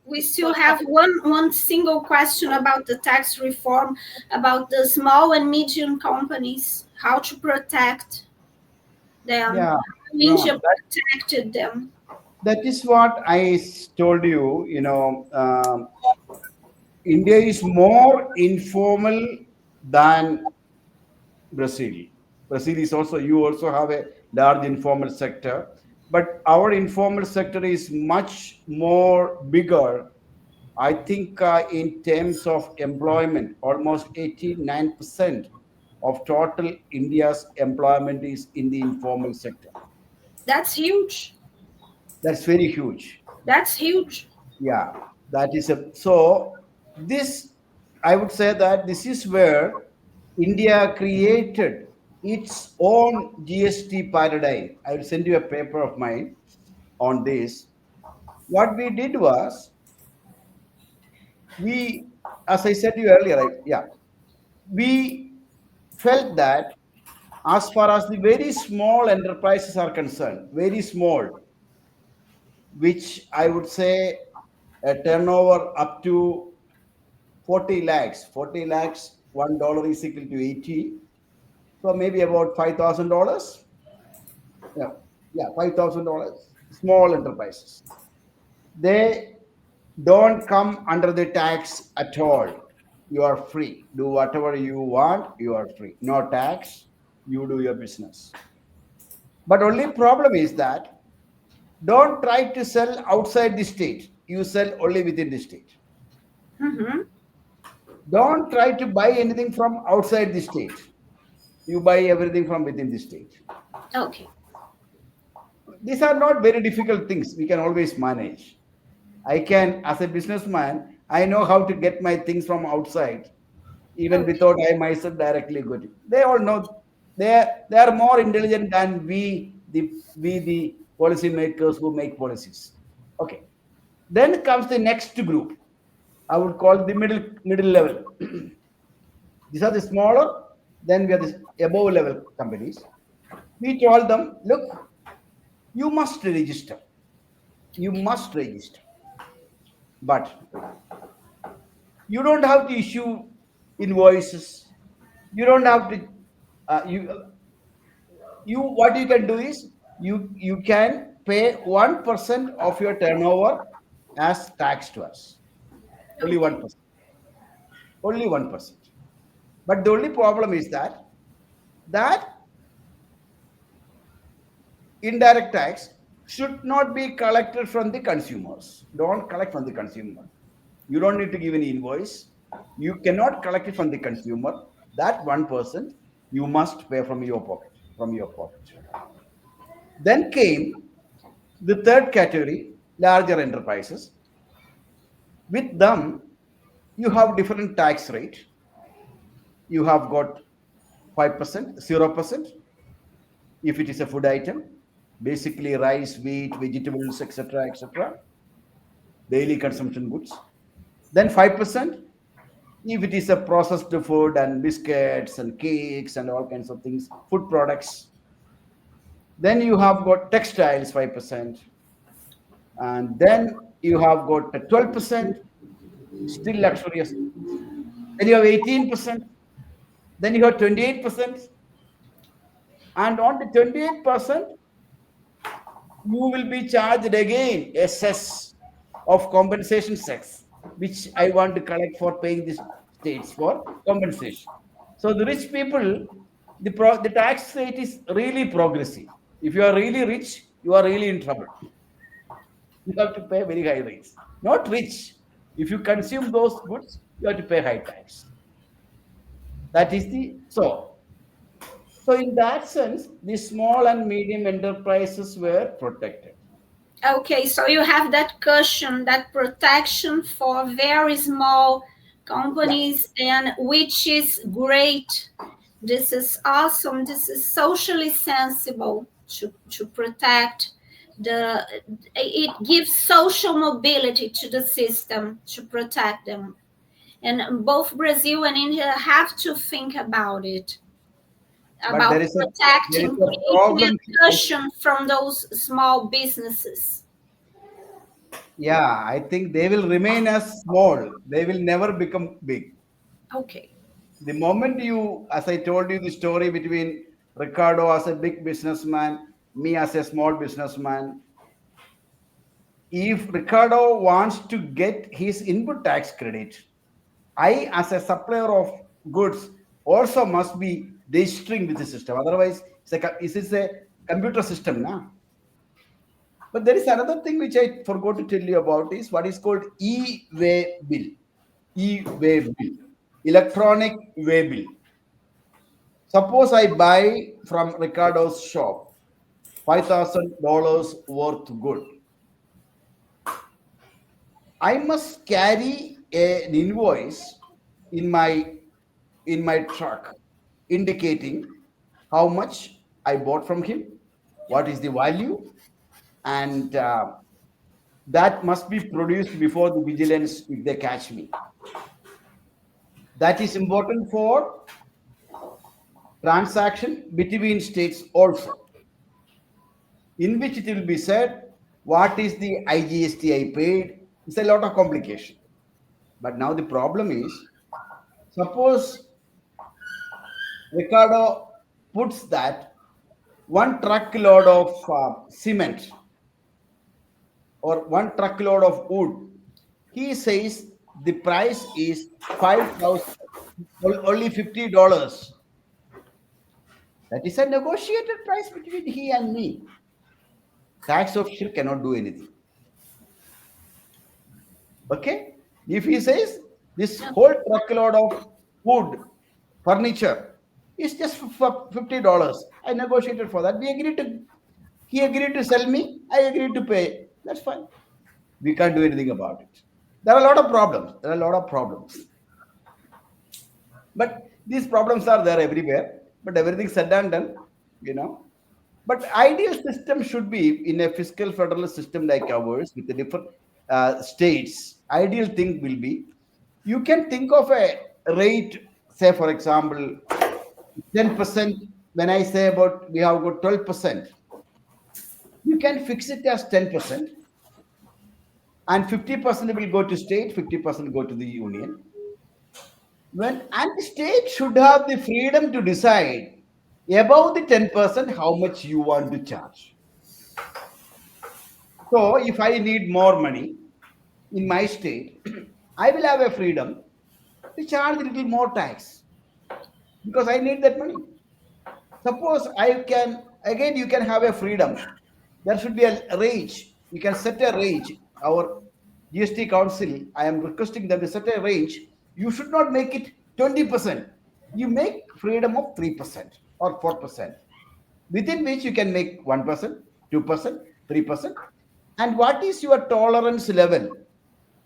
we still have one single question about the tax reform, about the small and medium companies, how to protect them. Yeah, How yeah. India protected them. That is what told you. India is more informal than Brazil. Brazil is also, you also have a large informal sector, but our informal sector is much more bigger. I think in terms of employment, almost 89% of total India's employment is in the informal sector. That's huge. That's very huge. That's huge. Yeah, that is a so this I would say that this is where India created its own GST paradigm. I will send you a paper of mine on this. What we did was we, as I said to you earlier, we felt that as far as the very small enterprises are concerned, very small, which I would say a turnover up to 40 lakhs. 40 lakhs, $1 is equal to 80. So maybe about $5,000. Yeah, yeah, $5,000. Small enterprises. They don't come under the tax at all. You are free. Do whatever you want, you are free. No tax, you do your business. But only problem is that don't try to sell outside the state. You sell only within the state. Mm-hmm. Don't try to buy anything from outside the state. You buy everything from within the state. Okay. These are not very difficult things. We can always manage. I can, as a businessman, I know how to get my things from outside, even Okay. without I myself directly going. They all know they are more intelligent than we the policy makers who make policies. Okay. Then comes the next group. I would call the middle level. These are the smaller. Then we have the above level companies. We told them, look, you must register. You must register. But you don't have to issue invoices. You don't have to. You what you can do is you can pay 1% of your turnover as tax to us. Only Okay. 1%. Only 1%. But the only problem is that indirect tax should not be collected from the consumers. Don't collect from the consumer. You don't need to give any invoice. You cannot collect it from the consumer. That 1% you must pay from your pocket. From your pocket. Then came the third category, larger enterprises. With them, you have different tax rate. You have got 5%, 0% if it is a food item, basically rice, wheat, vegetables, etc., etc., daily consumption goods. Then 5% if it is a processed food and biscuits and cakes and all kinds of things, food products. Then you have got textiles 5%, and then you have got 12%, still luxurious. Then you have 18%. Then you have 28%, and on the 28%, you will be charged again a cess of compensation sex, which I want to collect for paying the states for compensation. So the rich people, the tax rate is really progressive. If you are really rich, you are really in trouble. You have to pay very high rates. Not rich. If you consume those goods, you have to pay high tax. That is the so. So in that sense, the small and medium enterprises were protected. Okay, so you have that cushion, that protection for very small Yeah. companies, and which is great. This is awesome. This is socially sensible to protect the. It gives social mobility to the system to protect them, and both Brazil and India have to think about it, But about there is protecting, a creating problem a here. cushion from those small businesses. Yeah, I think they will remain as small. They will never become big. Okay. The moment you, as I told you, the story between Ricardo as a big businessman, me as a small businessman, if Ricardo wants to get his input tax credit, I, as a supplier of goods, also must be registering with the system. Otherwise, this is a computer system now. But there is another thing which I forgot to tell you about is what is called e-way bill. E-way bill, electronic way bill. Suppose I buy from Ricardo's shop $5,000 worth good. I must carry an invoice in my truck indicating how much I bought from him, what is the value, and that must be produced before the vigilance if they catch me. That is important for transaction between states also, in which it will be said what is the IGST I paid. It's a lot of complication. But now the problem is, suppose Ricardo puts that one truckload of cement or one truckload of wood, he says the price is 5,000, only $50. That is a negotiated price between he and me. Tax official cannot do anything. Okay? If he says this whole truckload of wood, furniture is just for $50, I negotiated for that. He agreed to sell me, I agreed to pay. That's fine. We can't do anything about it. There are a lot of problems. There are a lot of problems. But these problems are there everywhere. But everything said and done, you know. But ideal system should be in a fiscal federal system like ours with the different states. Ideal thing will be you can think of a rate, say for example, 10%. When I say about we have got 12%, you can fix it as 10%, and 50% will go to state, 50% go to the union. And the state should have the freedom to decide above the 10% how much you want to charge. So if I need more money in my state, I will have a freedom to charge a little more tax because I need that money. Suppose I can, again, you can have a freedom. There should be a range. You can set a range. Our GST Council, I am requesting them to set a range. You should not make it 20%. You make freedom of 3% or 4%, within which you can make 1%, 2%, 3%. And what is your tolerance level?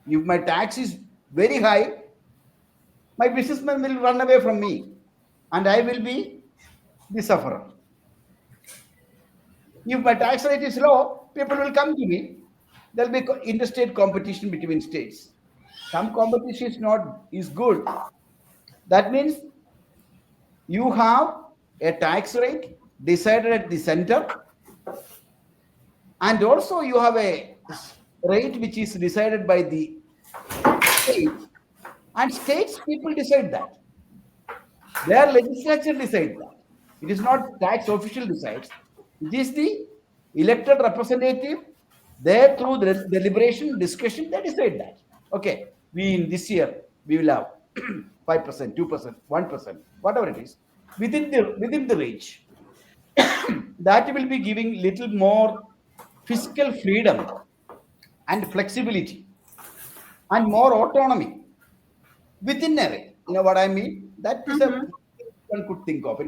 If my tax is very high, my businessman will run away from me and I will be the sufferer. If my tax rate is low, people will come to me. There will be interstate competition between states. Some competition is good. That means you have a tax rate decided at the center, and also you have a rate which is decided by the state, and states people decide that. Their legislature decides that. It is not tax official decides. It is the elected representative. There through the deliberation, discussion, they decide that. Okay, we in this year we will have 5%, 2%, 1%, whatever it is, within the range. That will be giving little more fiscal freedom and flexibility and more autonomy within a range. You know what I mean? That is a one could think of.